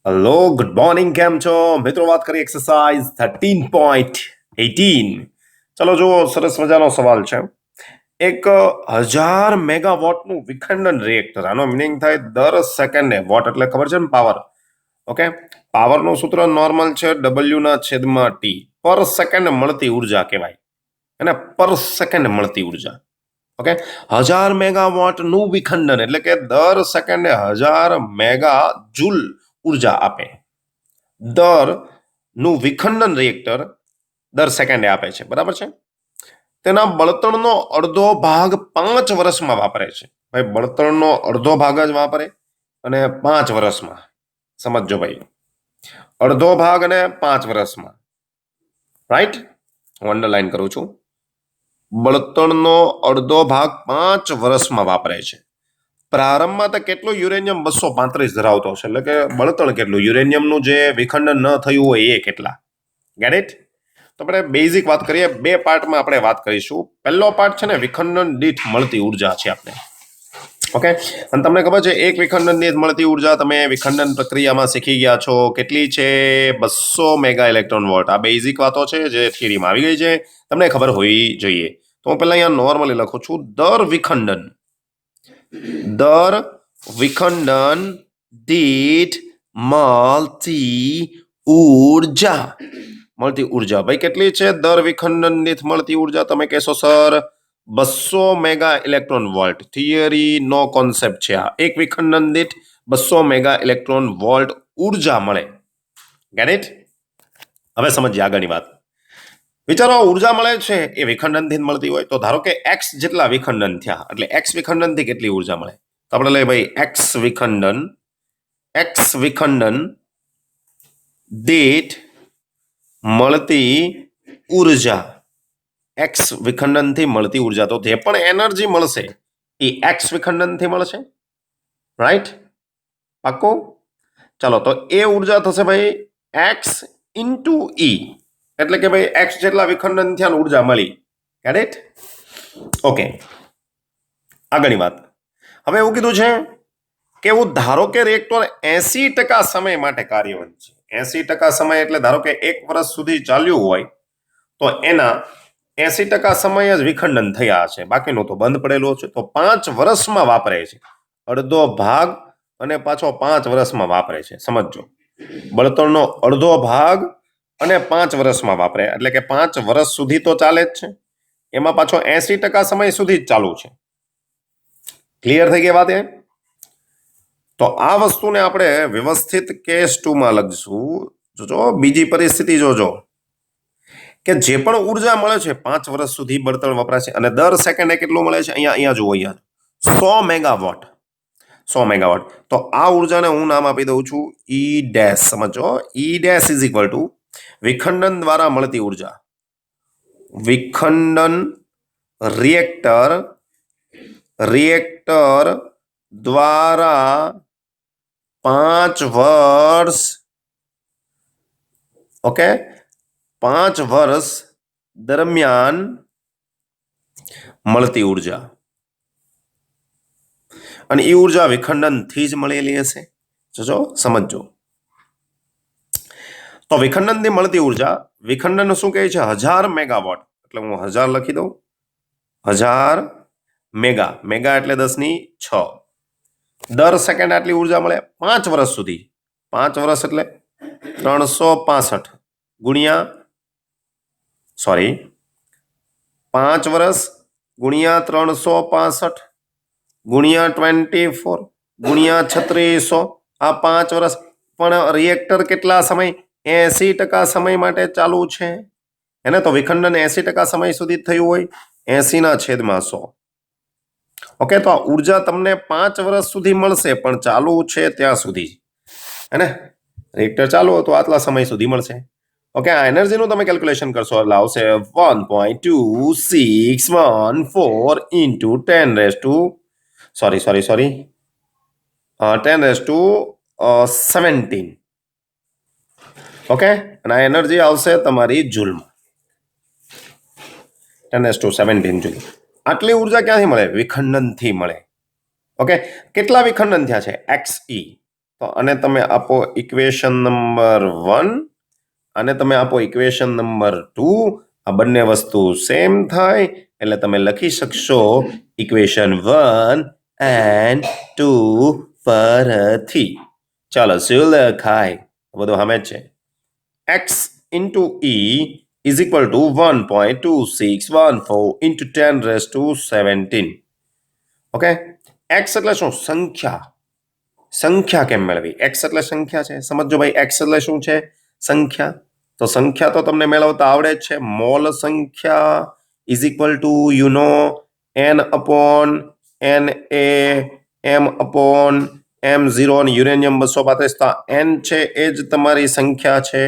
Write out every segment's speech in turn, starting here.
Hello good morning કેમ છો મિત્રો? વાત કરીએ એક્સરસાઇઝ 13.18. ચલો જુઓ, સરસ મજાનો સવાલ છે. એક 1000 મેગાવોટનું વિખંડન રિએક્ટર, આનો મિનિંગ થાય દર સેકન્ડે. વોટ એટલે ખબર છે ને, પાવર. ઓકે, પાવરનું સૂત્ર નોર્મલ છે W/T. પર સેકન્ડ મળતી ઉર્જા કહેવાય અને પર સેકન્ડ મળતી ઉર્જા. ઓકે, 1000 મેગાવોટનું વિખંડન એટલે કે દર સેકન્ડે 1000 મેગા જૂલ ઉર્જા આપે. નું વિખંડન રિએક્ટર દર સેકન્ડે આપે છે, બરાબર છે. તેના બળતણનો અડધો ભાગ 5 વર્ષમાં વાપરે છે. ભાઈ, બળતણનો અડધો ભાગ જ વાપરે અને 5 વર્ષમાં. સમજો ભાઈ, અડધો ભાગ અને 5 વર્ષમાં. રાઈટ, હું અંડરલાઈન કરું છું. બળતણનો અડધો ભાગ 5 વર્ષમાં વાપરે છે. પ્રારંભમાં તો કેટલું યુરેનિયમ 235 ધરાવતો છે, એટલે કે બળતણ કેટલું યુરેનિયમનું જે વિખંડન ન થયું હોય એ કેટલા. Get it? તો આપણે બેઝિક વાત કરીએ. બે પાર્ટમાં આપણે વાત કરીશું. પહેલો પાર્ટ છે ને, વિખંડન દીઠ મળતી ઉર્જા છે આપણે. ઓકે, અને તમને ખબર છે એક વિખંડન દીઠ મળતી ઉર્જા તમે વિખંડન પ્રક્રિયામાં શીખી ગયા છો કેટલી છે? 200 મેગા ઇલેક્ટ્રોન વોલ્ટ. આ બેઝિક વાતો છે જે થિયરીમાં આવી ગઈ છે, તમને ખબર હોવી જોઈએ. તો હું પહેલા અહીંયા નોર્મલી લખું છું. દર વિખંડન દીઠ મળતી ઉર્જા. ભાઈ કેટલી છે દર વિખંડન દીઠ મળતી ઉર્જા? તમે કહેશો sir 200 mega electron volt. Theory નો કોન્સેપ્ટ છે આ. એક વિખંડન દીઠ 200 મેગા ઇલેક્ટ્રોન વોલ્ટ ઉર્જા મળે. Get it? હવે સમજીએ આગળની વાત. વિચારો, ઉર્જા મળે છે એ વિખંડનથી મળતી હોય તો ધારો કે x જેટલા વિખંડન થયા, એટલે x વિખંડનથી કેટલી ઉર્જા મળે? તો આપણે લઈએ ભાઈ x વિખંડન દીઠ મળતી ઉર્જા. x વિખંડનથી મળતી ઉર્જા, તો જે પણ એનર્જી મળશે એ x વિખંડનથી મળશે. રાઈટ? પાક્કું? ચાલો, તો એ ઉર્જા થશે ભાઈ x ઇન્ટુ E. એટલે કે ભાઈ x જેટલા વિખંડન થયા ઉર્જા મળી. Get it? ઓકે, આગળની વાત. હવે એવું કીધું છે કે એવું ધારો કે રિએક્ટર 80% સમય માટે કાર્યરત છે. 80% સમય એટલે ધારો કે 1 વર્ષ સુધી ચાલ્યું હોય તો એના 80% સમય જ વિખંડન થયા છે, બાકીનું તો બંધ પડેલું છે. તો 5 વર્ષમાં વાપરે છે. અડધો ભાગ અને પાછો 5 વર્ષમાં વાપરે છે. સમજો, બળતણનો અડધો ભાગ અને 5 વર્ષમાં વાપરે, એટલે કે 5 વર્ષ સુધી તો ચાલે જ છે, એમાં પાછો 80% સમય સુધી જ ચાલુ છે. ક્લિયર થઈ ગઈ વાત? તો આ વસ્તુને આપણે વ્યવસ્થિત કેસ 2 માં લખશું. જોજો, બીજી પરિસ્થિતિ જોજો કે જે પણ ઉર્જા મળે છે 5 વર્ષ સુધી બળતણ વપરાશે અને દર સેકન્ડે કેટલું મળે છે? અહીંયા જુઓ, અહીંયા 100 મેગાવોટ. તો આ ઉર્જાને હું નામ આપી દઉં છું E ડેશ. સમજો, E dash is equal to વિખંડન દ્વારા મળતી ઉર્જા. વિખંડન રિએક્ટર દ્વારા 5 વર્ષ, ઓકે, 5 વર્ષ દરમિયાન મળતી ઉર્જા. અને એ ઉર્જા વિખંડનથી જ મળેલી હશે. જો સમજો, તો વિખંડનથી મળતી ઉર્જા, વિખંડન શું કહે છે? 1000 મેગાવોટ. એટલે હું 1000 લખી દઉં. 1000 મેગા એટલે 10⁶. દર સેકન્ડ આટલી ઉર્જા મળે 5 વર્ષ સુધી. 5 વર્ષ એટલે 365 ગુણ્યા 5 વર્ષ ગુણ્યા 365 ગુણ્યા 24 ગુણ્યા 3600. આ 5 વર્ષ. પણ રિએક્ટર કેટલા સમય? 80% સમય માટે ચાલુ છે. એને તો વિખંડન 80% સમય સુધી થયું હોય. 80/100. ઓકે, તો આ ઉર્જા તમને 5 વર્ષ સુધી મળશે, પણ ચાલુ છે ત્યાં સુધી. હે ને? રિએક્ટર ચાલુ હતું આટલા સમય સુધી મળશે. ઓકે, આ એનર્જીનું તમે કેલ્ક્યુલેશન કરશો એટલે આવશે 1.2614 ઇન્ટુ 10⁻17. ઓકે, અને આ એનર્જી આવશે તમારી જૂલમાં. 10⁻17 જૂલ. આટલી ઉર્જા ક્યાંથી મળે? વિખંડનથી મળે. ઓકે, કેટલા વિખંડન થયા છે? XE. તો અને તમે આપો ઇક્વેશન નંબર 1 અને તમે આપો ઇક્વેશન નંબર 2, આ બંને વસ્તુ સેમ થાય એટલે તમે લખી શકશો ઇક્વેશન 1 એન્ડ 2 પરથી. ચાલો શું લખાય? બધું સામે જ છે. x into e is equal to 1.2614 into 10 raised to 17. Okay, x એટલે શું? સંખ્યા. સંખ્યા કેમ મેળવી? x એટલે સંખ્યા છે. સમજો ભાઈ, x એટલે શું છે? સંખ્યા. તો સંખ્યા તો તમને મેળવતા આવડે જ છે. મોલ સંખ્યા is equal to n upon Na m upon m0 અને યુરેનિયમ 235. તો n છે એ જ તમારી સંખ્યા છે.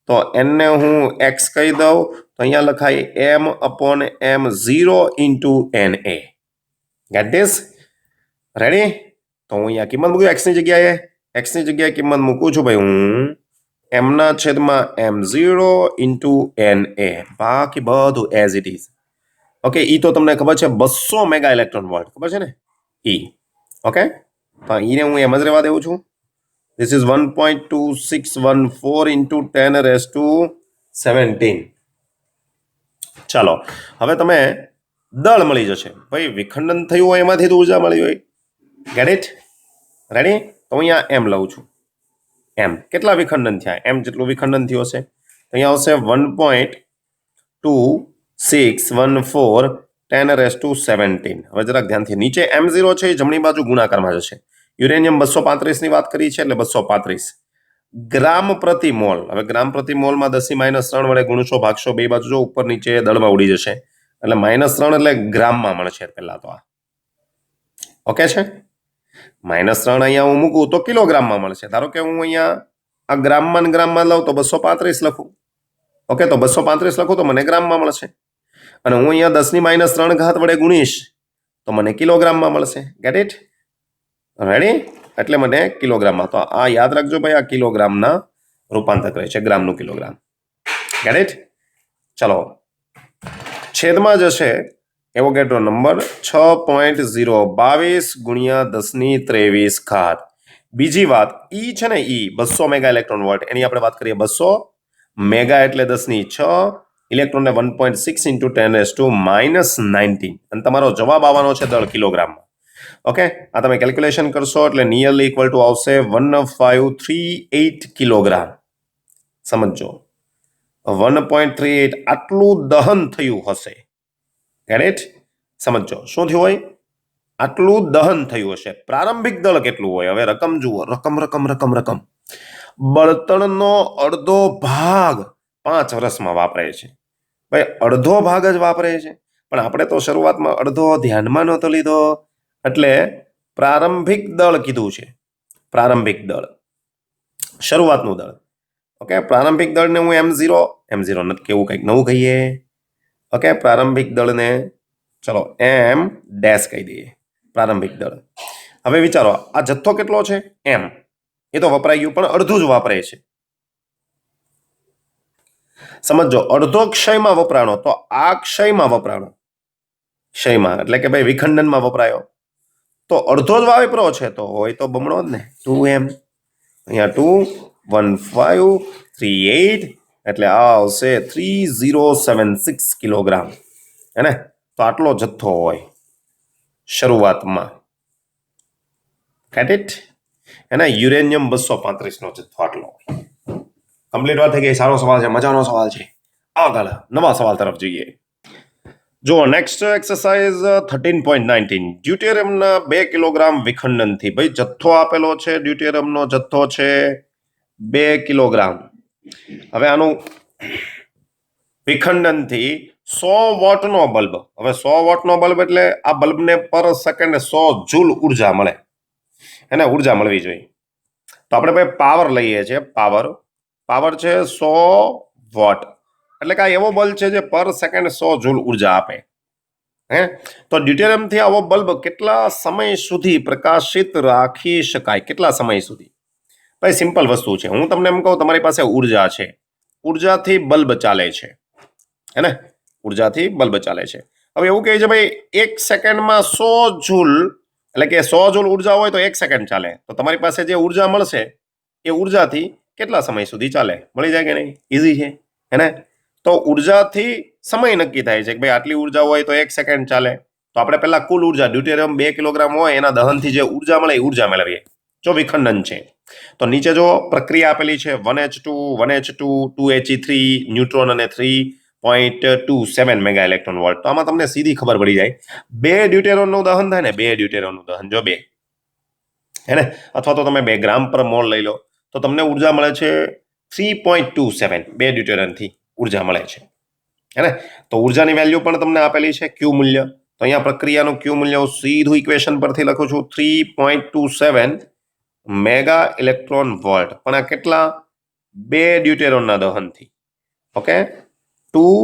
તો n ને હું x કહી દઉં તો અહીંયા લખાય m upon m0 into Na. Gate this? Ready? તો હું અહીંયા કિંમત મૂકું x ની જગ્યાએ. x ની જગ્યાએ કિંમત મૂકું છું ભાઈ હું m ના છેદમાં m0 ઇન્ટુ Na. બાકી બધું એઝ ઇટ ઇઝ. ઓકે, ઈ તો તમને ખબર છે 200 મેગા ઇલેક્ટ્રોન વોલ્ટ, ખબર છે ને ઈ. ઓકે, તો ઈને હું એમ જ રહેવા દેવું છું. This is 1.2614 into 10 raised to 17. ચાલો, હવે તમે દળ મળી જશે ભાઈ. વિખંડન થયું હોય એમાંથી તો ઉર્જા મળી હોય. Get it? રેડી? તો અહીંયા એમ લઉં છું. એમ કેટલા વિખંડન થયા? એમ જેટલું વિખંડન થયું હશે. અહીંયા આવશે 1.2614 10 raised to 17. હવે જરાક ધ્યાનથી, નીચે m0 છે એ જમણી બાજુ ગુણાકારમાં જશે. યુરેનિયમ 235 ની વાત કરી છે એટલે 235 ગ્રામ પ્રતિ મોલ. હવે ગ્રામ પ્રતિ મોલમાં 10⁻³ વડે ગુણશો, ભાગશો, બે બાજુ જો ઉપર નીચે દળમાં ઉડી જશે એટલે -3 એટલે ગ્રામમાં મળશે પહેલા તો. આ ઓકે છે? -3 અહીંયા હું મૂકું તો કિલોગ્રામમાં મળશે. ધારો કે હું અહીંયા આ ગ્રામમાં લઉં તો 235 લખું. ઓકે, તો 235 લખું તો મને ગ્રામમાં મળશે. અને હું અહીંયા 10⁻³ વડે ગુણીશ તો મને કિલોગ્રામમાં મળશે. Get it? રેડી? એટલે મને કિલોગ્રામમાં. તો આ યાદ રાખજો ભાઈ, આ કિલોગ્રામના રૂપાંતર કરે છે, ગ્રામનું કિલોગ્રામ. Get it? ચલો, છેદમાં જશે એવોગેડ્રો નંબર 6.022 ગુણ્યા 10⁻23. બીજી વાત, ઈ છે ને ઈ 200 મેગા ઇલેક્ટ્રોન વોલ્ટ, એની આપણે વાત કરીએ. 200 મેગા એટલે 10⁶, ઇલેક્ટ્રોનને 1.6 into 10⁻19. અને તમારો જવાબ આવવાનો છે દળ કિલોગ્રામમાં. ઓકે, આ તમે કેલ્ક્યુલેશન કરશો એટલે નિયરલી ઇક્વલ ટુ આવશે 1538 કિલોગ્રામ. સમજો, 1.38 આટલું દહન થયું હશે. Get it? સમજો શું થયું હોય? આટલું દહન થયું હશે. પ્રારંભિક દળ કેટલું હોય? હવે રકમ જુઓ, રકમ. બળતણનો અડધો ભાગ 5 વર્ષમાં વાપરે છે ભાઈ. અડધો ભાગ જ વાપરે છે. પણ આપણે તો શરૂઆતમાં અડધો ધ્યાનમાં નહોતો લીધો એટલે પ્રારંભિક દળ કીધું છે. પ્રારંભિક દળ, શરૂઆતનું દળ. ઓકે, પ્રારંભિક દળને હું m0 નથી કેવું, કંઈક નવું કહીએ. ઓકે, પ્રારંભિક દળને ચલો m ડેશ કહી દઈએ. પ્રારંભિક દળ. હવે વિચારો, આ જથ્થો કેટલો છે? m. એ તો વપરાઈ ગયું, પણ અડધું જ વાપરે છે. સમજો, અડધો ક્ષયમાં વપરાણો તો આ ક્ષયમાં વપરાણો. ક્ષયમાં એટલે કે ભાઈ વિખંડનમાં વપરાયો તો અડધો જ વાપરો છે, તો હોય તો બમણો જ ને, 2m. અહીંયા 21538 એટલે આ આવશે 3076 કિલોગ્રામ. હે ને? તો આટલો જથ્થો હોય શરૂઆતમાં. Get it? એના યુરેનિયમ 235 નો જથ્થો આટલો હોય. કમ્પ્લીટ વાત થઈ ગઈ. સારો સવાલ છે, મજાનો સવાલ છે. આગળ નવા સવાલ તરફ જઈએ. જો નેક્સ્ટ એક્સરસાઇઝ 13.19. ડ્યુટેરિયમના 2 કિલોગ્રામ વિખંડનથી, ભાઈ જથ્થો આપેલો છે, ડ્યુટેરિયમનો જથ્થો છે 2 કિલોગ્રામ. હવે આનું વિખંડનથી 100 વોટનો બલ્બ. હવે 100 વોટનો બલ્બ એટલે આ બલ્બને પર સેકન્ડ 100 જૂલ ઉર્જા મળે. એને ઉર્જા મળવી જોઈએ. તો આપણે ભાઈ પાવર લઈએ છીએ. પાવર છે 100 વોટ. એટલે કે આ એવો બલ્બ છે જે પર સેકન્ડ 100 જૂલ ઉર્જા આપે. હે? તો ડ્યુટેરિયમથી આવો બલ્બ કેટલા સમય સુધી પ્રકાશિત રાખી શકાય? કેટલા સમય સુધી? ભાઈ સિમ્પલ વસ્તુ છે. હું તમને એમ કહું, તમારી પાસે ઉર્જા છે, ઉર્જાથી બલ્બ ચાલે છે. હે ને? ઉર્જાથી બલ્બ ચાલે છે. હવે એવું કહે છે ભાઈ 1 સેકન્ડમાં 100 જૂલ એટલે કે 100 જૂલ ઉર્જા હોય તો 1 સેકન્ડ ચાલે, તો તમારી પાસે જે ઉર્જા મળશે એ ઉર્જાથી કેટલા સમય સુધી ચાલે? મળી જાય કે નહીં? ઇઝી છે હે ને? તો ઉર્જાથી સમય નક્કી થાય છે કે ભાઈ આટલી ઉર્જા હોય તો 1 સેકન્ડ ચાલે. તો આપણે પહેલા કુલ ઉર્જા ડ્યુટેરિયમ 2 કિલોગ્રામ હોય એના દહનથી જે ઉર્જા મળે એ ઉર્જા મેળવીએ. જો વિખંડન છે તો નીચે જો પ્રક્રિયા આપેલી છે 1H2 1H2 2He3 ન્યુટ્રોન અને 3.27 મેગા ઇલેક્ટ્રોન વોલ્ટ. તો આમાં તમને સીધી ખબર પડી જાય 2 ડ્યુટેરોનનું દહન થાય ને 2 ડ્યુટેરોનનું દહન જો 2 હે ને, અથવા તો તમે 2 ગ્રામ પર મોલ લઈ લો તો તમને ઉર્જા મળે છે 3.27 2 ડ્યુટેરનથી ઉર્જા મળે છે હે ને. તો ઉર્જાની વેલ્યુ પણ તમને આપેલી છે ક્યુ મૂલ્ય. તો અહીંયા પ્રક્રિયાનું ક્યુ મૂલ્ય હું સીધું ઇક્વેશન પરથી લખું છું 3.27 મેગા ઇલેક્ટ્રોન વોલ્ટ. પણ આ કેટલા? 2 ડ્યુટેરોનના દહનથી. ઓકે, 2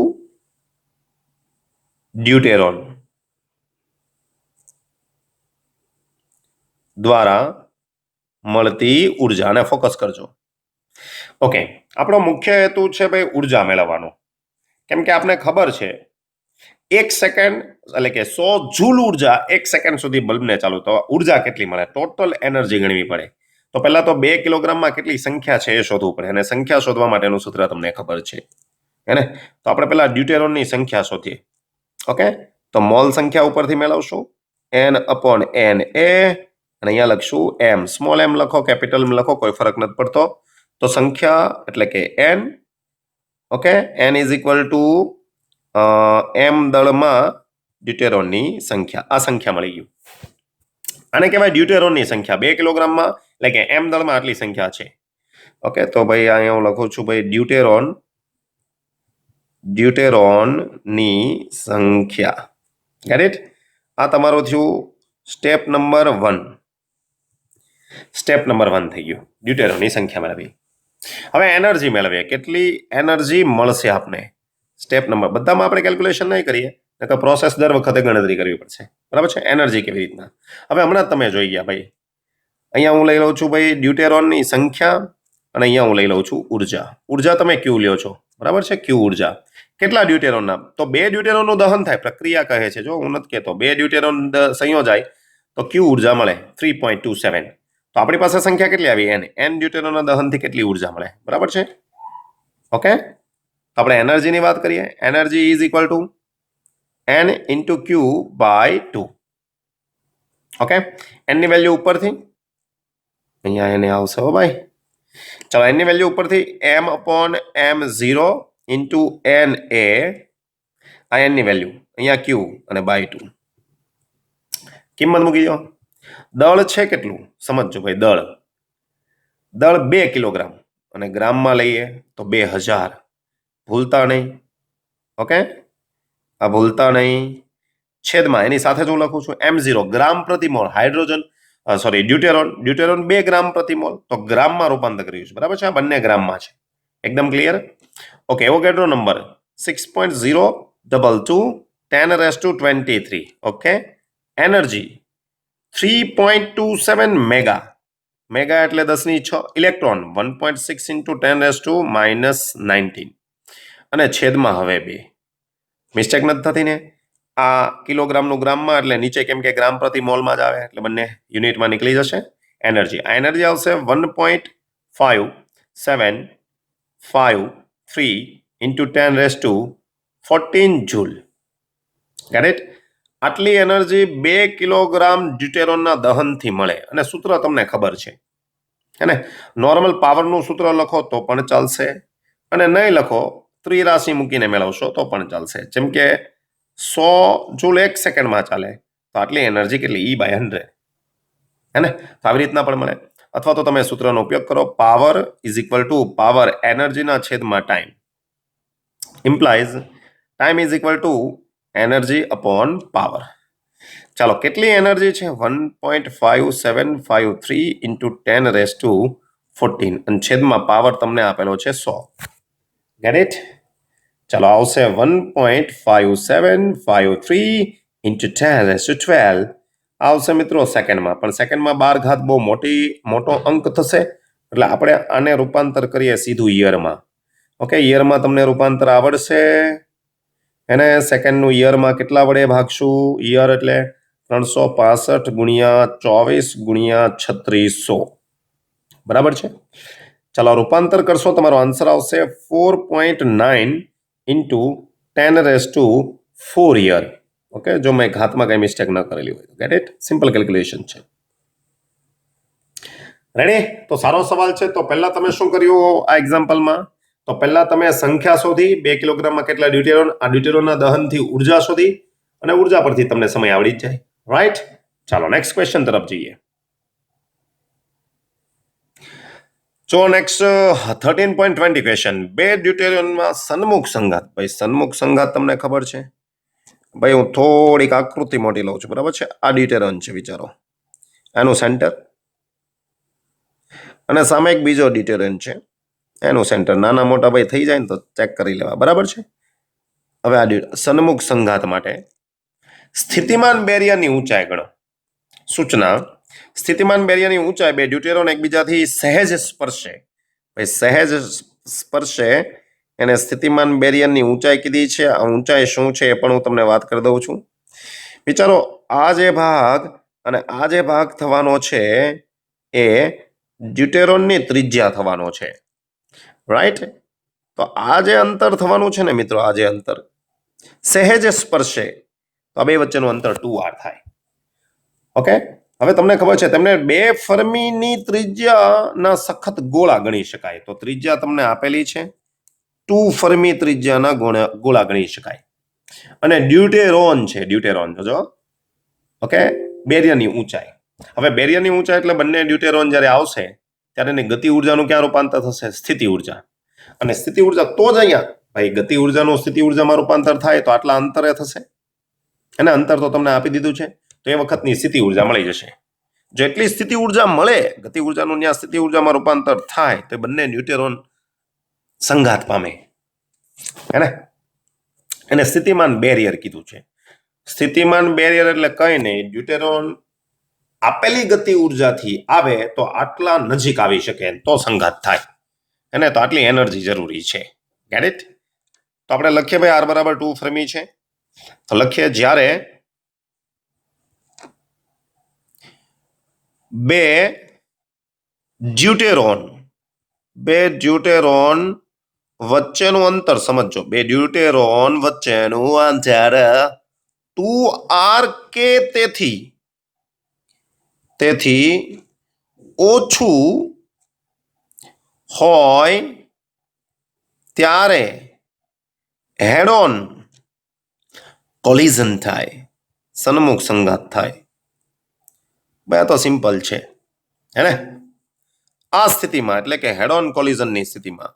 ડ્યુટેરોન દ્વારા મળતી ઉર્જાને ફોકસ કરજો. ઓકે, આપણો મુખ્ય હેતુ છે ભાઈ ઉર્જા મેળવવાનો. કેમ કે આપણે ખબર છે 1 સેકન્ડ એટલે કે 100 જૂલ ઉર્જા 1 સેકન્ડ સુધી બલ્બને ચાલુ, તો ઉર્જા કેટલી મળે? ટોટલ એનર્જી ગણવી પડે. તો પહેલા તો 2 કિલોગ્રામમાં કેટલી સંખ્યા છે એ શોધવું પડે, અને સંખ્યા શોધવા માટેનું સૂત્ર તમને ખબર છે હે ને. તો આપણે પહેલા ડ્યુટેરોનની સંખ્યા શોધીએ. ઓકે, તો મોલ સંખ્યા ઉપરથી મેળવશું n/Na, અને અહીંયા લખશું m. સ્મોલ m લખો, કેપિટલ m લખો, કોઈ ફરક નથી પડતો. તો સંખ્યા એટલે કે n. Okay, n is equal two m દળમાં ડ્યુટેરોનની સંખ્યા. આ સંખ્યા મળી ગયું. આને કહેવાય ડ્યુટેરોનની સંખ્યા. 2 કિલોગ્રામમાં એટલે કે m દળમાં આટલી સંખ્યા છે. ઓકે, તો ભાઈ અહીંયા હું લખું છું ભાઈ ડ્યુટેરોનની સંખ્યા. Get it? આ તમારું થયું સ્ટેપ નંબર 1. સ્ટેપ નંબર 1 થઈ ગયું, ડ્યુટેરોનની સંખ્યા મેળવી. હવે એનર્જી મેળવીએ. કેટલી એનર્જી મળશે આપને? સ્ટેપ નંબર બધામાં આપણે કેલ્ક્યુલેશન નહીં કરીએ, નકર પ્રોસેસ દર વખતે ગણતરી કરવી પડશે. બરાબર છે? એનર્જી કેવી રીતના? હવે હમણાં તમે જોઈ ગયા ભાઈ. અહીંયા હું લઈ લઉં છું ભાઈ ડ્યુટેરોનની સંખ્યા, અને અહીંયા હું લઈ લઉં છું ઉર્જા. ઉર્જા તમે ક્યુ લ્યો છો, બરાબર છે? ક્યુ ઉર્જા કેટલા ડ્યુટેરોનના? તો 2 ડ્યુટેરોનનું દહન થાય. પ્રક્રિયા કહે છે, જો હું નથી કહેતો. 2 ડ્યુટેરોન સંયોજાય તો ક્યુ ઉર્જા મળે 3.27. તો આપણી પાસે સંખ્યા કેટલી આવી? n ડ્યુટેરોનના દહનથી કેટલી ઉર્જા મળે? બરાબર છે? ઓકે, તો આપણે એનર્જીની વાત કરીએ. Energy is equal to n into q by 2. Okay, n ની વેલ્યુ ઉપરથી અહીંયા એને આવશે હો ભાઈ. ચાલો, n ની વેલ્યુ ઉપરથી m/m0 ઇન્ટુ n એ આ n ની વેલ્યુ અહીંયા ક્યુ અને બાય 2 કિંમત મૂકી દો. દળ છે કેટલું સમજજો ભાઈ. દળ 2 કિલોગ્રામ, અને ગ્રામમાં લઈએ તો 2000. ભૂલતા નહીં. ઓકે, આ ભૂલતા નહીં. છેદમાં એની સાથે જ હું લખું છું m0 ગ્રામ પ્રતિ મોલ. હાઇડ્રોજન ડ્યુટેરોન 2 ગ્રામ પ્રતિ મોલ, તો ગ્રામમાં રૂપાંતર કર્યું છે. બરાબર છે? આ બંને ગ્રામમાં છે. એકદમ clear? Okay, Avogadro number 6.022 10⁻23. Okay, energy 3.27 mega એટલે 10⁻6. ઇલેક્ટ્રોન 1.6 ઇન્ટુ 10⁻−19, અને છેદમાં હવે 2. મિસ્ટેક નથી થતી ને? આ કિલોગ્રામનું ગ્રામમાં એટલે નીચે કેમ કે ગ્રામ પ્રતિ મોલમાં જ આવે એટલે બંને યુનિટમાં નીકળી જશે. એનર્જી આ એનર્જી આવશે 1.5753 ઇન્ટુ 10⁻14 જૂલ. Get it? આટલી એનર્જી 2 કિલોગ્રામ ડ્યુટેરોનના દહનથી મળે. અને સૂત્ર તમને ખબર છે હે ને. નોર્મલ પાવરનું સૂત્ર લખો તો પણ ચાલશે, અને નહીં લખો ત્રિરાશિ મૂકીને મેળવશો તો પણ ચાલશે. જેમ કે 100 જૂલ 1 સેકન્ડમાં ચાલે, તો આટલી એનર્જી કેટલી? E/100 હે ને. તો આવી રીતના પણ મળે. અથવા તો તમે સૂત્રનો ઉપયોગ કરો. Power is equal to power એનર્જીના છેદમાં time. Implies time is equal to energy upon power. ચાલો, કેટલી એનર્જી છે? 1.5753 ઇન્ટુ 10⁻14, અને છેદમાં પાવર તમને આપેલો છે 100. Get it? ચાલો, આવશે 1.5753 ઇન્ટુ 10⁻12 આવશે મિત્રો સેકન્ડમાં. પણ સેકન્ડમાં 12 ઘાત બહુ મોટો અંક થશે, એટલે આપણે આને રૂપાંતર કરીએ સીધું યરમાં. ઓકે, યરમાં તમને રૂપાંતર આવડશે એને. સેકન્ડનું યરમાં કેટલા વડે ભાગશું? યર એટલે 365 ગુણ્યા 24 ગુણ્યા 3600 બરાબર છે. ચાલો રૂપાંતર કરશો, તમારો આન્સર આવશે 4.9 ઇન્ટુ 10⁴ યર. ઓકે, જો મેં ઘાતમાં કઈ મિસ્ટેક ન કરેલી હોય. Get it? સિમ્પલ કેલ્ક્યુલેશન છે. રેડી? તો સારો સવાલ છે. તો પહેલા તમે શું કર્યું આ એક્ઝામ્પલમાં? તો પહેલા તમે સંખ્યા શોધી, 2 કિલોગ્રામમાં કેટલા ડ્યુટેરોન, આ ડ્યુટેરોનના દહનથી ઉર્જા શોધી, અને ઉર્જા પરથી તમને સમય આવડી જ જાય. રાઈટ? ચાલો નેક્સ્ટ ક્વેશ્ચન તરફ જઈએ. જો નેક્સ્ટ 13.20 ક્વેશ્ચન. 2 ડ્યુટેરોનમાં સન્મુખ સંઘાત. ભાઈ સન્મુખ સંઘાત તમને ખબર છે? ભાઈ હું થોડીક આકૃતિ મોટી લઉં છું, બરાબર છે? આ ડ્યુટેરોન છે, વિચારો, એનું સેન્ટર, અને સામે એક બીજો ડ્યુટેરોન છે, એનું સેન્ટર. નાના મોટા ભાઈ થઈ જાય ને તો ચેક કરી લેવા, બરાબર છે? હવે આ સન્મુખ સંઘાત માટે સ્થિતિમાન બેરિયરની ઊંચાઈ ગણો. સૂચના: સ્થિતિમાન બેરિયરની ઊંચાઈ, 2 ડ્યુટેરોન એકબીજાથી સહેજ સ્પર્શે, ભાઈ સહેજ સ્પર્શે એને સ્થિતિમાન બેરિયરની ઊંચાઈ કીધી છે. આ ઊંચાઈ શું છે એ પણ હું તમને વાત કરી દઉં છું. વિચારો, આ જે ભાગ અને આ જે ભાગ થવાનો છે એ ડ્યુટેરોનની ત્રિજ્યા થવાનો છે. રાઈટ? તો આ જે અંતર થવાનું છે ને મિત્રો, આ જે અંતર સહેજ સ્પર્શે, તો આ બે વચ્ચેનું અંતર 2r થાય. ઓકે, હવે તમને ખબર છે તેમને 2 ફર્મીની ત્રિજ્યાના સખત ગોળા ગણી શકાય. તો ત્રિજ્યા તમને આપેલી છે, 2 ફર્મી ત્રિજ્યાના ગોળા ગણી શકાય. અને ડ્યુટેરોન છે, ડ્યુટેરોન જોજો. ઓકે, બેરિયરની ઊંચાઈ. હવે બેરિયરની ઊંચાઈ એટલે બંને ડ્યુટેરોન જ્યારે આવશે ત્યારે એની ગતિ ઉર્જાનું ક્યાં રૂપાંતર થશે? સ્થિતિ ઉર્જા. અને સ્થિતિ ઉર્જા તો જ અહીંયા ભાઈ ગતિ ઉર્જાનું સ્થિતિ ઉર્જામાં રૂપાંતર થાય તો આટલા અંતરે થશે. અને અંતર તો તમને આપી દીધું છે, તો એ વખતની સ્થિતિ ઉર્જા મળી જશે. જેટલી સ્થિતિ ઉર્જા મળે, ગતિ ઉર્જાનું ત્યાં સ્થિતિ ઉર્જામાં રૂપાંતર થાય તો બંને ડ્યુટેરોન સંઘાત પામે. હે ને? એને સ્થિતિમાન બેરિયર કીધું છે. સ્થિતિમાન બેરિયર એટલે કઈ નહીં, ડ્યુટેરોન આપેલી ગતિ ઉર્જાથી આવે તો આટલા નજીક આવી શકે તો સંઘાત થાય. એને તો આટલી એનર્જી જરૂરી છે. Get it? તો આપણે લખીએ ભાઈ r બરાબર 2 ફર્મી છે. તો લખીએ જ્યારે 2 ડ્યુટેરોન વચ્ચેનું અંતર સમજો. 2 ડ્યુટેરોન વચ્ચેનું અંતર 2r કે તેથી ઓછું હોય ત્યારે હેડ ઓન કોલિઝન થાય, સન્મુખ સંઘાત થાય. ભાઈ આ તો સિમ્પલ છે, હે ને? આ સ્થિતિમાં એટલે કે હેડ ઓન કોલિઝનની સ્થિતિમાં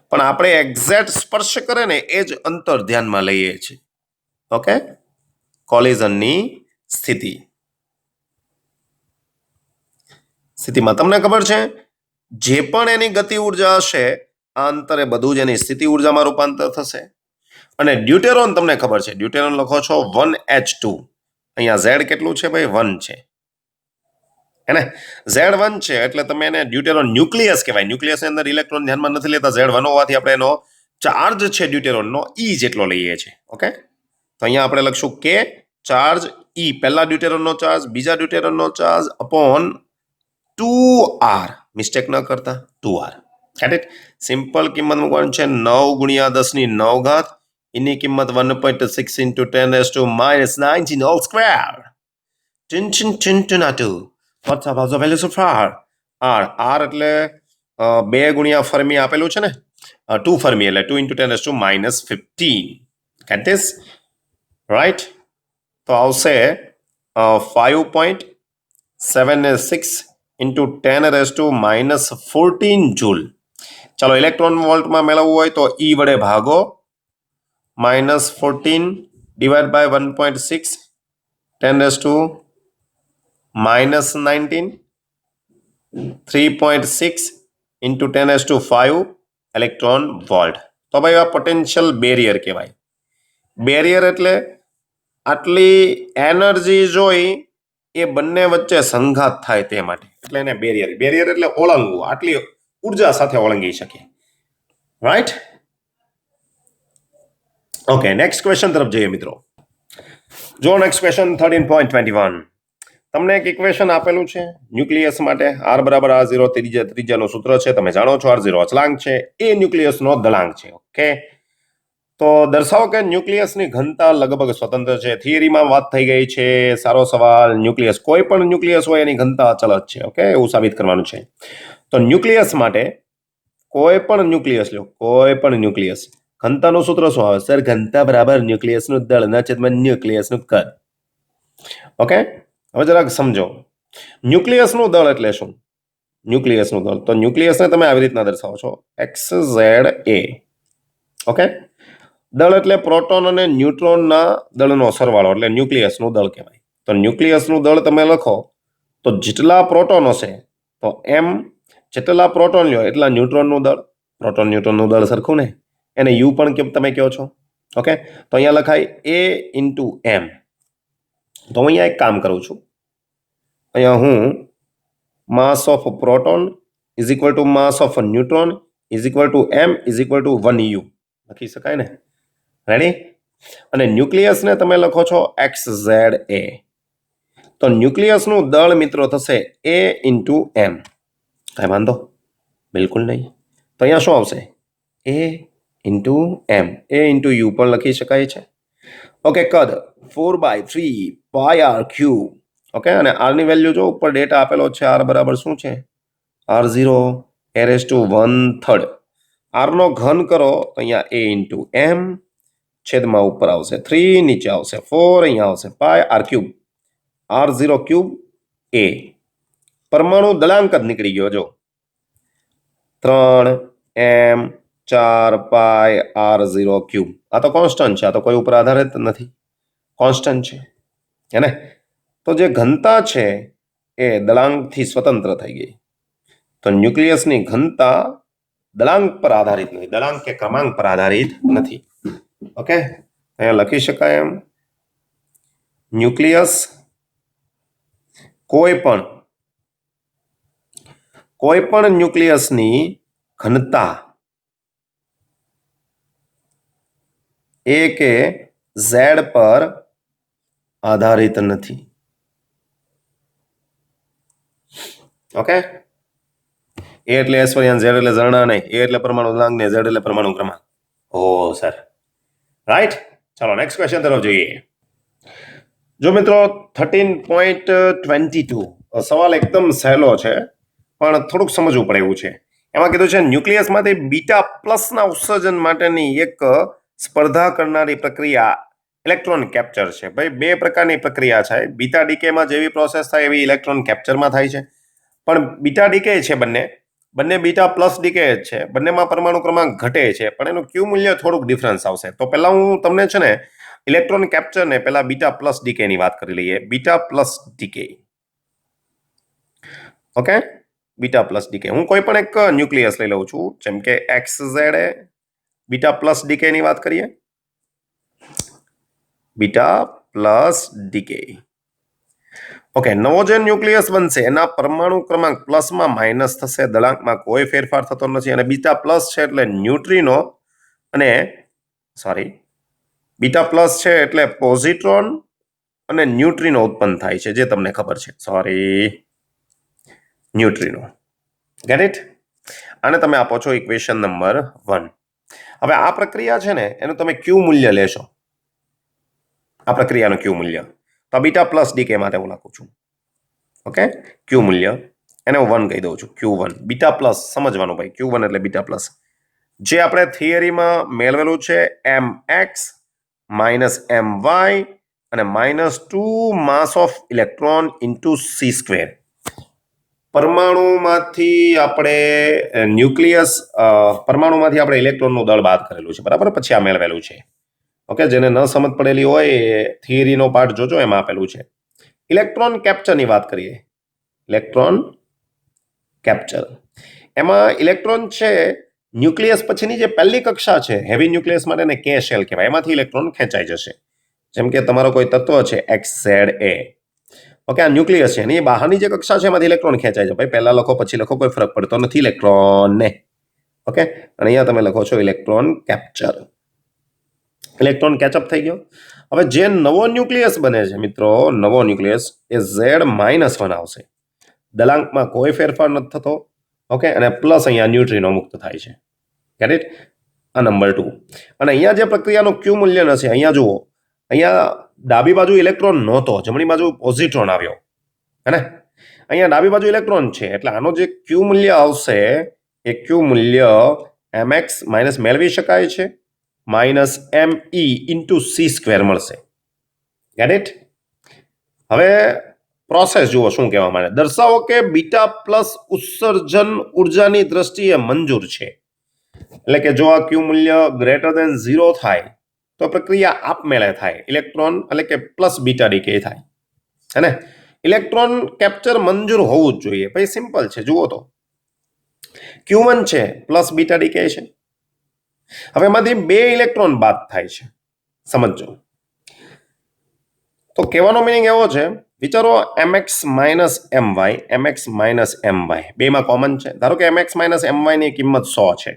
પણ આપણે એક્ઝેક્ટ સ્પર્શ કરે ને એ જ અંતર ધ્યાનમાં લઈએ છીએ. ઓકે, કોલિઝનની સ્થિતિમાં તમને ખબર છે જે પણ એની ગતિ ઉર્જા હશે આ અંતરે બધું જ એની સ્થિતિ ઉર્જામાં રૂપાંતર થશે. અને ડ્યુટેરોન તમને ખબર છે, ડ્યુટેરોન લખો છો 1h2. અહીંયા z કેટલું છે ભાઈ? 1 છે, હે ને? Z1 છે એટલે તમે એને ડ્યુટેરોન ન્યુક્લિયસ કહેવાય. ન્યુક્લિયસની અંદર ઇલેક્ટ્રોન ધ્યાનમાં નથી લેતા. Z1 હોવાથી આપણે એનો ચાર્જ છે ડ્યુટેરોનનો E જેટલો લઈએ છીએ. ઓકે, તો અહીંયા આપણે લખશું કે ચાર્જ E, પહેલા ડ્યુટેરોનનો ચાર્જ, બીજા ડ્યુટેરોનનો ચાર્જ અપોન 2r. મિસ્ટેક ન કરતા, 2r. Get it? સિમ્પલ કિંમત મૂકવાની છે, 9 ગુણ્યા 10⁹. એની કિંમત 1.6 into 10⁻⁹ whole square. What's the values of r? r એટલે 2 ગુણ્યા ફર્મી આપેલું છે ને, 2 ફર્મી એટલે 2 ઇન્ટુ 10⁻15. Get this? Right? તો આવશે 5.76 ઇન્ટુ 10⁻14 જૂલ. ચાલો ઇલેક્ટ્રોન વોલ્ટમાં મેળવવું હોય તો E વડે ભાગો, -14 divide by 1.6 10⁻19 3.6 into 10⁵ electron volt. તો ભાઈ આ પોટેન્શિયલ બેરિયર કહેવાય. બેરિયર એટલે આટલી એનર્જી જોઈ એ બંને વચ્ચે સંઘાત થાય તે માટે, એટલે એને બેરિયર. બેરિયર એટલે ઓળંગવું, આટલી ઉર્જા સાથે ઓળંગી શકે. રાઈટ? ઓકે, નેક્સ્ટ ક્વેશ્ચન તરફ જઈએ મિત્રો. જો નેક્સ્ટ ક્વેશ્ચન 13.21 તમને એક ઇક્વેશન આપેલું છે ન્યુક્લિયસ માટે R બરાબર R0 ત્રિજ્યાનું સૂત્ર છે તમે જાણો છો R0 અચળાંક છે એ ન્યુક્લિયસનો દળાંક છે ઓકે તો દર્શાવો કે ન્યુક્લિયસની ઘનતા લગભગ સ્વતંત્ર છે થિયરીમાં વાત થઈ ગઈ છે સારો સવાલ ન્યુક્લિયસ કોઈ પણ ન્યુક્લિયસ હોય એની ઘનતા અચળ જ છે ઓકે એવું સાબિત કરવાનું છે તો ન્યુક્લિયસ માટે કોઈ પણ ન્યુક્લિયસ લો કોઈ પણ ન્યુક્લિયસ ઘનતાનું સૂત્ર શું આવે સર ઘનતા બરાબર ન્યુક્લિયસનું દળ ના છેદમાં ન્યુક્લિયસનું કદ ઓકે હવે જરાક સમજો ન્યુક્લિયસનું દળ એટલે શું ન્યુક્લિયસનું દળ તો ન્યુક્લિયસને તમે આવી રીતના દર્શાવો છો XZA ઓકે દળ એટલે પ્રોટોન અને ન્યુટ્રોનના દળનો સરવાળો એટલે ન્યુક્લિયસનું દળ કહેવાય તો ન્યુક્લિયસનું દળ તમે લખો તો જેટલા પ્રોટોન હશે તો એમ જેટલા પ્રોટોન લ્યો એટલા ન્યુટ્રોનનું દળ પ્રોટોન ન્યુટ્રોનનું દળ સરખું ને એને યુ પણ કેમ તમે કહો છો ઓકે તો અહીંયા લખાય A ઇન્ટુ એમ તો હું અહીંયા એક કામ કરું છું અહીંયા હું mass of proton is equal to mass of neutron is equal to M is equal to 1U લખી શકાય ને રેડી અને ન્યુક્લિયસને તમે લખો છો XZA તો ન્યુક્લિયસનું દળ મિત્રો થશે A ઇન્ટુ એમ કાંઈ વાંધો બિલકુલ નહીં તો અહીંયા શું આવશે A into M A into U પણ લખી શકાય છે ઓકે કદ 4/3 પાય આર ક્યુબ ઓકે અને આરની વેલ્યુ જો ઉપર ડેટા આપેલો છે આર બરાબર શું છે R0 a⁻⁻⁰ આરનો ઘન કરો તો અહીંયા A ઇન્ટુ એમ છેદમાં ઉપર આવશે 3 નીચે આવશે 4 અહીંયા આવશે pi R cube R0 cube A પરમાણુ દળાંક જ નીકળી ગયો જો 3 એમ 4 પાય R0 ક્યુબ આ તો કોન્સ્ટન્ટ છે આ તો કોઈ ઉપર આધારિત નથી કોન્સ્ટન્ટ છે હે ને તો જે ઘનતા છે એ દળાંકથી સ્વતંત્ર થઈ ગઈ તો ન્યુક્લિયસની ઘનતા દળાંક પર આધારિત નથી દળાંક કે ક્રમાંક પર આધારિત નથી ઓકે અહીંયા લખી શકાય એમ ન્યુક્લિયસ કોઈ પણ ન્યુક્લિયસની ઘનતા A કે Z પર આધારિત નથી ઓકે A એટલે ઐશ્વર્યાન Z એટલે ઝરણા નહીં A એટલે પરમાણુ દળાંક ને Z એટલે પરમાણુ ક્રમાંક ઓ સર રાઈટ ચાલો નેક્સ્ટ ક્વેશ્ચન તરફ જોઈએ જો મિત્રો 13.22 સવાલ એકદમ સહેલો છે પણ થોડુંક સમજવું પડે એવું છે એમાં કીધું છે ન્યુક્લિયસમાંથી બીટા પ્લસના ઉત્સર્જન માટેની એક સ્પર્ધા કરનારી પ્રક્રિયા ઇલેક્ટ્રોન કેપ્ચર છે ભાઈ બે પ્રકારની પ્રક્રિયા છે બીટા ડીકેમાં જેવી પ્રોસેસ થાય એવી ઇલેક્ટ્રોન કેપ્ચરમાં થાય છે પણ બીટા ડીકે છે બંને બીટા પ્લસ ડીકે જ છે બંનેમાં પરમાણુ ક્રમાંક ઘટે છે પણ એનું ક્યુ મૂલ્ય થોડુંક ડિફરન્સ આવશે તો પહેલા હું તમને છે ને ઇલેક્ટ્રોન કેપ્ચર ને પહેલા બીટા પ્લસ ડીકે ની વાત કરી લઈએ beta plus decay okay beta plus decay હું કોઈ પણ એક ન્યુક્લિયસ લઈ લઉં છું જેમ કે XZ બીટા પ્લસ ડીકે ની વાત કરીએ બીટા પ્લસ ડીકે ઓકે નવો જે ન્યુક્લિયસ બનશે એના પરમાણુ ક્રમાંક પ્લસમાં માઇનસ થશે દળાંકમાં કોઈ ફેરફાર થતો નથી અને બીટા પ્લસ છે એટલે ન્યુટ્રિનો અને બીટા પ્લસ છે એટલે પોઝિટ્રોન અને ન્યુટ્રિનો ઉત્પન્ન થાય છે જે તમને ખબર છે ન્યુટ્રિનો ગેટ ઇટ આને તમે આપો છો ઇક્વેશન નંબર 1 હવે આ પ્રક્રિયા છે ને એનું તમે ક્યુ મૂલ્ય લેશો આ પ્રક્રિયાનું ક્યુ મૂલ્ય તો બીટા પ્લસ ડીકે માટે હું લખું છું ઓકે ક્યુ મૂલ્ય એને હું 1 કહી દઉં છું Q1 બીટા પ્લસ સમજવાનું ભાઈ Q1 એટલે બીટા પ્લસ જે આપણે થિયરીમાં મેળવેલું છે mx માઇનસ my અને -2 માસ ઓફ ઇલેક્ટ્રોન ઇન્ટુ c². પરમાણુમાંથી આપણે ઇલેક્ટ્રોનનું દળ બાદ કરેલું છે બરાબર પછી આ મેળવેલું છે ઓકે જેને ન સમજ પડેલી હોય થિયરીનો પાર્ટ જોજો એમાં આપેલું છે ઇલેક્ટ્રોન કેપ્ચરની વાત કરીએ ઇલેક્ટ્રોન કેપ્ચર એમાં ઇલેક્ટ્રોન છે ન્યુક્લિયસ પછીની જે પહેલી કક્ષા છે હેવી ન્યુક્લિયસ માટે એને કે શેલ કહેવાય એમાંથી ઇલેક્ટ્રોન ખેંચાઈ જશે જેમ કે તમારો કોઈ તત્વ છે XZA ઓકે આ ન્યુક્લિયસ છે એની બહારની જે કક્ષા છે એમાંથી ઇલેક્ટ્રોન ખેંચાય છે ભાઈ પહેલા લખો પછી લખો કોઈ ફરક પડતો નથી ઇલેક્ટ્રોનને ઓકે અને અહીંયા તમે લખો છો ઇલેક્ટ્રોન કેપ્ચર ઇલેક્ટ્રોન કેચઅપ થઈ ગયો. હવે જે નવો ન્યુક્લિયસ બને છે મિત્રો, નવો ન્યુક્લિયસ એ Z-1 આવશે. દલાંકમાં કોઈ ફેરફાર નથી થતો. ઓકે, અને પ્લસ અહીંયા ન્યુટ્રિનો મુક્ત થાય છે. Get it? આ નંબર 2. અને અહીંયા જે પ્રક્રિયાનું ક્યુ મૂલ્ય નથી, અહીંયા જુઓ, અહીંયા ડાબી બાજુ ઇલેક્ટ્રોન નહોતો, જમણી બાજુ પોઝિટ્રોન આવ્યો. હે ને? અહીંયા ડાબી બાજુ ઇલેક્ટ્રોન છે, એટલે આનો જે ક્યુ મૂલ્ય આવશે એ ક્યુ મૂલ્ય mx માઇનસ મેળવી શકાય છે માઇનસ me ઇન્ટુ c² મળશે. Get it? હવે પ્રોસેસ જુઓ શું કહેવા માંગે. દર્શાવો કે બીટા પ્લસ ઉત્સર્જન ઉર્જાની દ્રષ્ટિએ મંજૂર છે. એટલે કે જો આ ક્યુ મૂલ્ય ગ્રેટર દેન 0 થાય તો પ્રક્રિયા આપમેળે થાય, ઇલેક્ટ્રોન એટલે કે પ્લસ બીટા ડીકે થાય. હે ને? ઇલેક્ટ્રોન કેપ્ચર મંજૂર હોવું જ જોઈએ. ભાઈ સિમ્પલ છે, જુઓ તો Q1 છે પ્લસ બીટા ડીકે છે. હવે એમાંથી 2 ઇલેક્ટ્રોન બાદ થાય છે. સમજો તો કહેવાનો મિનિંગ એવો છે, વિચારો mx માઇનસ my બેમાં કોમન છે. ધારો કે mx માઇનસ my ની કિંમત 100 છે.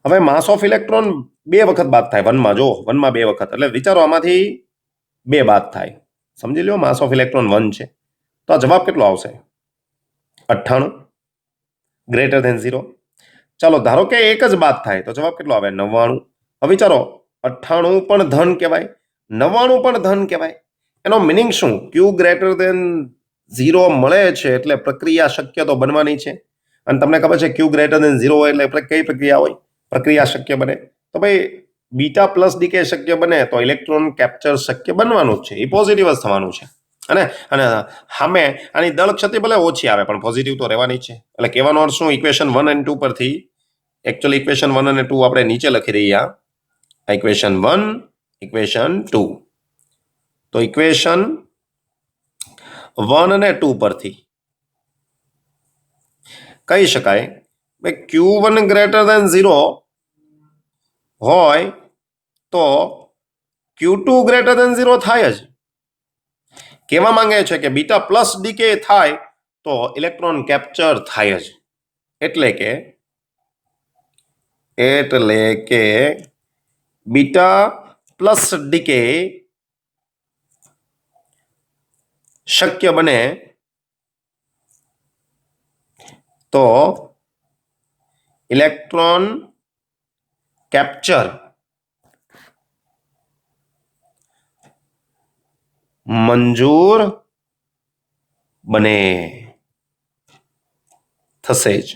હવે માસ ઓફ ઇલેક્ટ્રોન 2 વખત બાદ થાય, 1માં જો 1માં 2 વખત, એટલે વિચારો આમાંથી 2 બાદ થાય. સમજી લો માસ ઓફ ઇલેક્ટ્રોન 1 છે, તો આ જવાબ કેટલો આવશે? 98 ગ્રેટર ધેન 0. ચાલો ધારો કે 1 જ બાદ થાય તો જવાબ કેટલો આવે? 99. હવે વિચારો 98 પણ ધન કહેવાય, 99 પણ ધન કહેવાય. એનો મિનિંગ શું? ક્યુ ગ્રેટર ધેન 0 મળે છે એટલે પ્રક્રિયા શક્ય તો બનવાની છે. અને તમને ખબર છે ક્યુ ગ્રેટર ધેન 0 હોય એટલે કઈ પ્રક્રિયા હોય? પ્રક્રિયા શક્ય બને. તો ભાઈ બીટા પ્લસ ડીકે શક્ય બને તો ઇલેક્ટ્રોન કેપ્ચર શક્ય બનવાનું જ છે. એ પોઝિટિવ જ થવાનું છે. અને સામે આની દળ ક્ષતિ ભલે ઓછી આવે પણ પોઝિટિવ તો રહેવાની છે. એટલે કહેવાનો અર્થ શું? ઇક્વેશન 1 અને 2 પરથી, એકચ્યુઅલી ઇક્વેશન 1 અને 2 આપણે નીચે લખી રહ્યા. Equation 1, equation 2. તો ઇક્વેશન 1 અને 2 પરથી કહી શકાય ભાઈ Q1 ગ્રેટર ધેન 0 હોય તો Q2 ગ્રેટર ધેન 0 થાય જ. કહેવા માંગે છે કે બીટા પ્લસ ડીકે થાય તો ઇલેક્ટ્રોન કેપ્ચર થાય જ. એટલે કે બીટા પ્લસ ડીકે શક્ય બને તો ઇલેક્ટ્રોન કેપ્ચર મંજૂર બને, થશે જ.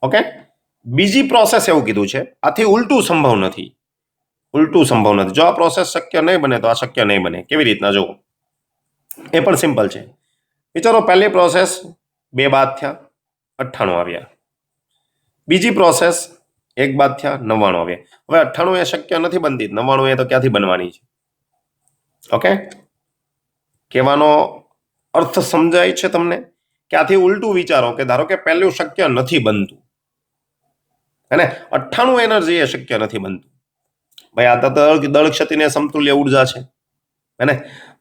ઓકે, બીજી પ્રોસેસ એવું કીધું છે, આથી ઉલટું સંભવ નથી. જો આ પ્રોસેસ શક્ય નહીં બને તો આ શક્ય નહીં બને. કેવી રીતના જુઓ, એ પણ સિમ્પલ છે. વિચારો પહેલી પ્રોસેસ 2 બાદ થયા, 98 આવ્યા. બીજી પ્રોસેસ 1 બાદ થયા, 99 આવ્યા. હવે 98 એ શક્ય નથી બનતી, 99 એ તો ક્યાંથી બનવાની છે? ઓકે, કહેવાનો અર્થ સમજાય છે તમને? ક્યાંથી ઉલટું વિચારો કે ધારો કે પહેલું શક્ય નથી બનતું, અને 98 એનર્જી એ શક્ય નથી બનતું. ભાઈ આ તો દળ ક્ષતિને સમતુલ્ય ઉર્જા છે, હે ને?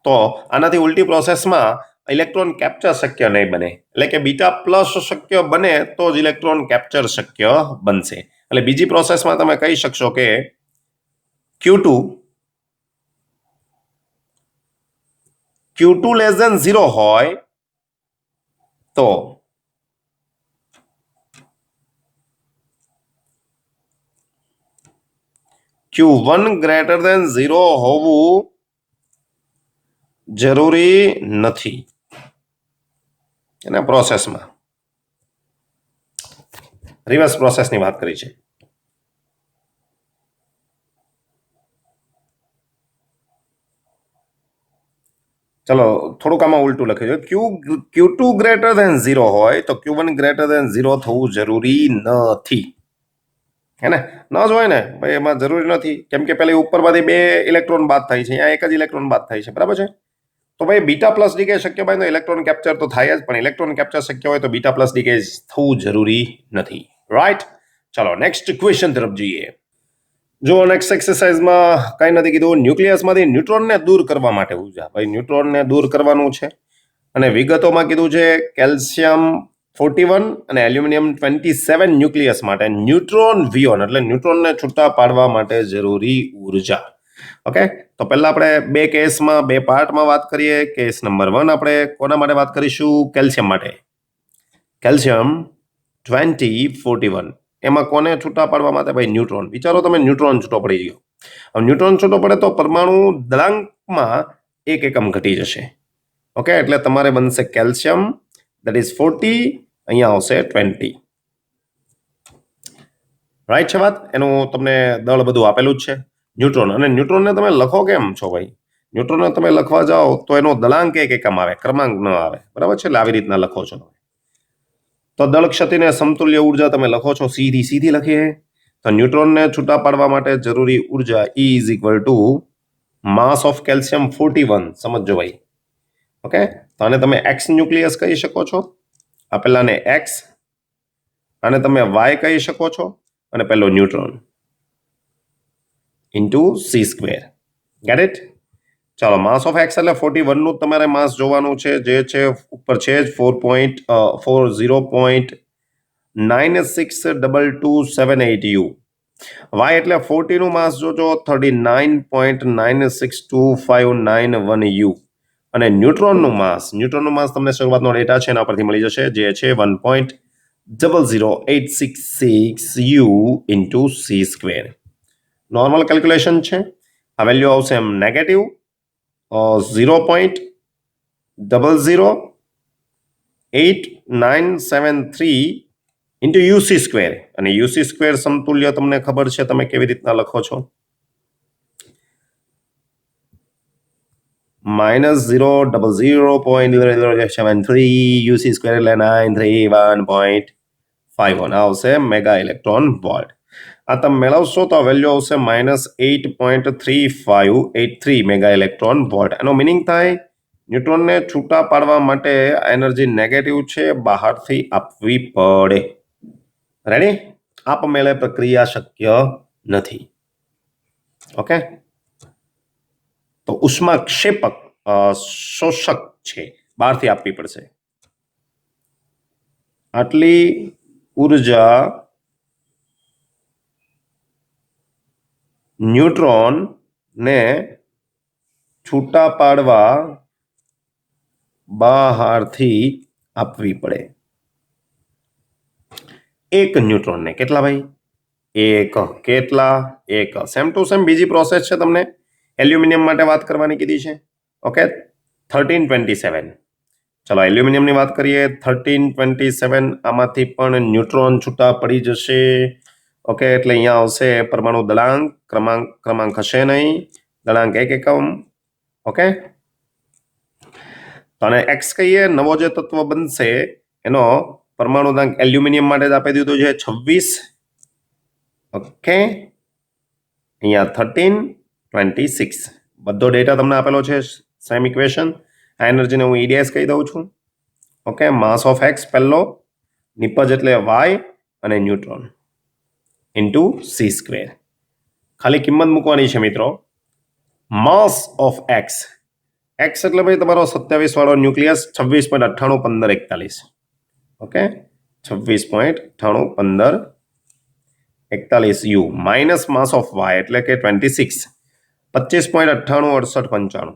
તો આનાથી ઉલટી પ્રોસેસમાં ઇલેક્ટ્રોન કેપ્ચર શક્ય નહીં બને. એટલે કે બીટા પ્લસ શક્ય બને તો જ ઇલેક્ટ્રોન કેપ્ચર શક્ય બનશે. એટલે બીજી પ્રોસેસમાં તમે કહી શકશો કે Q2 લેસ ધેન 0 હોય તો Q1 ગ્રેટર ધેન 0 હોવું જરૂરી નથી. એના પ્રોસેસમાં રિવર્સ પ્રોસેસની વાત કરી છે. ચલો થોડુંક આમાં ઉલટું લખ્યું છે. Q2 ગ્રેટર ધેન 0 હોય તો Q1 ગ્રેટર ધેન 0 થવું જરૂરી નથી. હે ને? ન જ હોય ને ભાઈ, એમાં જરૂરી નથી. કેમ કે પેલી ઉપરમાંથી 2 ઇલેક્ટ્રોન બાદ થાય છે, અહીંયા 1 જ ઇલેક્ટ્રોન બાદ થાય છે. બરાબર છે? તો ભાઈ બીટા પ્લસ ડીકે શક્ય હોય તો ઇલેક્ટ્રોન કેપ્ચર તો થાય જ, પણ ઇલેક્ટ્રોન કેપ્ચર શક્ય હોય તો બીટા પ્લસ ડીકે થવું જરૂરી નથી. રાઈટ? ચલો નેક્સ્ટ ક્વેશ્ચન તરફ જઈએ. જો નેક્સ્ટ એક્સરસાઇઝમાં કઈ નથી કીધું, ન્યુક્લિયસમાંથી ન્યુટ્રોનને દૂર કરવા માટે ઉર્જા. ભાઈ ન્યુટ્રોનને દૂર કરવાનું છે અને વિગતોમાં કીધું છે કેલ્શિયમ 41 અને એલ્યુમિનિયમ 27 ન્યુક્લિયસ માટે ન્યુટ્રોન વિયોન એટલે ન્યુટ્રોનને છૂટા પાડવા માટે જરૂરી ઉર્જા. ઓકે, તો પહેલા આપણે બે કેસમાં બે પાર્ટમાં વાત કરીએ. કેસ નંબર 1 આપણે કોના માટે વાત કરીશું? કેલ્શિયમ માટે. કેલ્શિયમ 2041 એમાં કોને છૂટા પાડવા માટે? ભાઈ ન્યુટ્રોન. વિચારો તમે ન્યુટ્રોન છૂટો પડી ગયો. હવે ન્યુટ્રોન છૂટો પડે તો પરમાણુ દળાંકમાં 1 એકમ ઘટી જશે. ઓકે, એટલે તમારે બનશે કેલ્શિયમ that is 40, અહીંયા આવશે 20. રાઈટ છે વાત? એનું તમને દળ બધું આપેલું જ છે. ન્યુટ્રોન, અને ન્યુટ્રોનને તમે લખો કેમ છો ભાઈ? ન્યુટ્રોનને તમે લખવા જાઓ તો એનો દળાંક 1 એકમ આવે, ક્રમાંક ન આવે. બરાબર છે? એટલે આવી રીતના લખો છો. તો દળ ક્ષતિને સમતુલ્ય ઉર્જા તમે લખો છો સીધી લખીએ. તો ન્યુટ્રોનને છૂટા પાડવા માટે જરૂરી ઉર્જા E is equal to mass of calcium 41. સમજો ભાઈ. ઓકે, તો આને તમે એક્સ ન્યુક્લિયસ કહી શકો છો, આ પેલાને એક્સ, આને તમે વાય કહી શકો છો, અને પેલો neutron into C square. Get it? ચાલો, માસ ઓફ એક્સ એટલે 41 નું તમારે માસ જોવાનું છે, જે છે ઉપર છે જ 4.0.96227 યુ. વાય એટલે 40 નું માસ જોજો 39.96259 યુ. અને ન્યુટ્રોનનું માસ તમને શરૂઆતનો ડેટા છે એના પરથી મળી જશે, જે છે 1.00866 you into C square. Normal calculation છે. આ વેલ્યુ આવશે એમ નેગેટિવ 0.00893 ઇન્ટુ યુસી સ્ક્વેર. અને યુસી સ્ક્વેર સમતુલ્ય તમને ખબર છે, તમે કેવી રીતના લખો છો? -0.00073 યુસી સ્ક્વેર એટલે 931.51 આવશે મેગા ઇલેક્ટ્રોન વોલ્ટ. આ તમે મેળવશો તો વેલ્યુ આવશે -8.3583 મેગા ઇલેક્ટ્રોન વોલ્ટ. એનો મિનિંગ થાય ન્યુટ્રોનને છૂટા પાડવા માટે એનર્જી નેગેટિવ છે, બહારથી આપવી પડે. રેડી? આપમેળે પ્રક્રિયા શક્ય નથી. ઓકે, તો ઉષ્માક્ષેપક શોષક છે, બહારથી આપવી પડશે. આટલી ઉર્જા ન્યુટ્રોન ને છૂટા પાડવા બહારથી આપવી પડે. એક ન્યુટ્રોનને કેટલા ભાઈ? એક. કેટલા? એક. સેમ ટુ સેમ બીજી પ્રોસેસ છે, તમને એલ્યુમિનિયમ માટે વાત કરવાની કીધી છે. ઓકે, 1327. ચલો એલ્યુમિનિયમની વાત કરીએ. 1327 આમાંથી પણ ન્યુટ્રોન છૂટા પડી જશે. ઓકે, એટલે અહીંયા આવશે પરમાણુ દળાંક, ક્રમાંક હશે નહીં, દળાંક 1 એકમ. ઓકે, તો આને એક્સ કહીએ. નવો જે તત્વ બનશે એનો પરમાણુ દળાંક એલ્યુમિનિયમ માટે જ આપી દીધું છે 26. ઓકે, અહીંયા 1326 બધો ડેટા તમને આપેલો છે, સેમ ઇક્વેશન. આ એનર્જીને હું ઈડીએસ કહી દઉં છું. ઓકે, માસ ઓફ એક્સ પહેલો, નિપજ એટલે વાય અને ન્યુટ્રોન ઇન્ટુ સી સ્ક્વેર. ખાલી કિંમત મૂકવાની છે મિત્રો. માસ ઓફ એક્સ, એક્સ એટલે ભાઈ તમારો 27 વાળો nucleus 26.981541. Okay, 26.981541 U minus mass of Y એટલે કે 26 25.986895.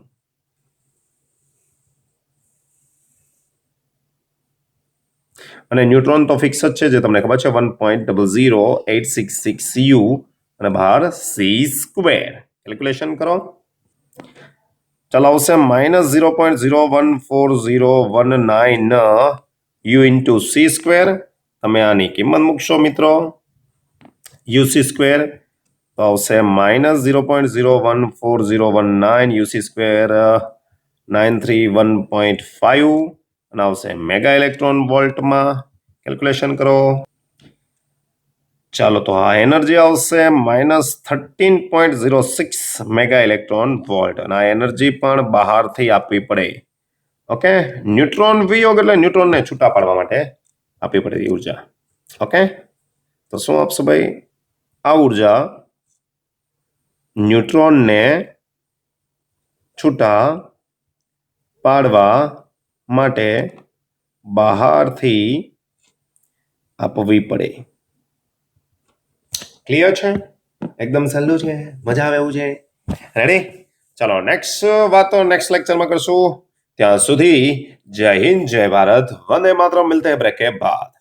અને ન્યુટ્રોન તો ફિક્સ જ છે, જે તમને ખબર છે 1.00866 યુ અને બહાર સી સ્ક્વેર. કેલ્ક્યુલેશન કરો. ચલાવશે -0.01401 યુ ઇન્ટુ સી સ્ક્વેર. તમે આની કિંમત મૂકશો મિત્રો, યુસી સ્ક્વેર, તો આવશે -0.01401 યુસી સ્ક્વેર 931.5 અને આવશે મેગા ઇલેક્ટ્રોન વોલ્ટમાં. કેલ્ક્યુલેશન કરો. ચાલો, તો આ એનર્જી આવશે -13.06 મેગા ઇલેક્ટ્રોન વોલ્ટ. અને આ એનર્જી પણ બહારથી આપવી પડે. ઓકે, ન્યુટ્રોન વિયોગ એટલે ન્યુટ્રોનને છૂટા પાડવા માટે આપવી પડે ઉર્જા. ઓકે, તો શું આપશે ભાઈ? આ ઉર્જા ન્યુટ્રોનને છૂટા પાડવા માટે બહારથી આપવી પડે. ક્લિયર છે? એકદમ સહેલું છે, મજા આવે એવું છે. રેડી? ચલો નેક્સ્ટ વાતો નેક્સ્ટ લેક્ચરમાં કરશું. ત્યાં સુધી જય હિન્દ, જય ભારત, વંદે માતરમ. મિલતે હૈ બ્રેક કે બાદ.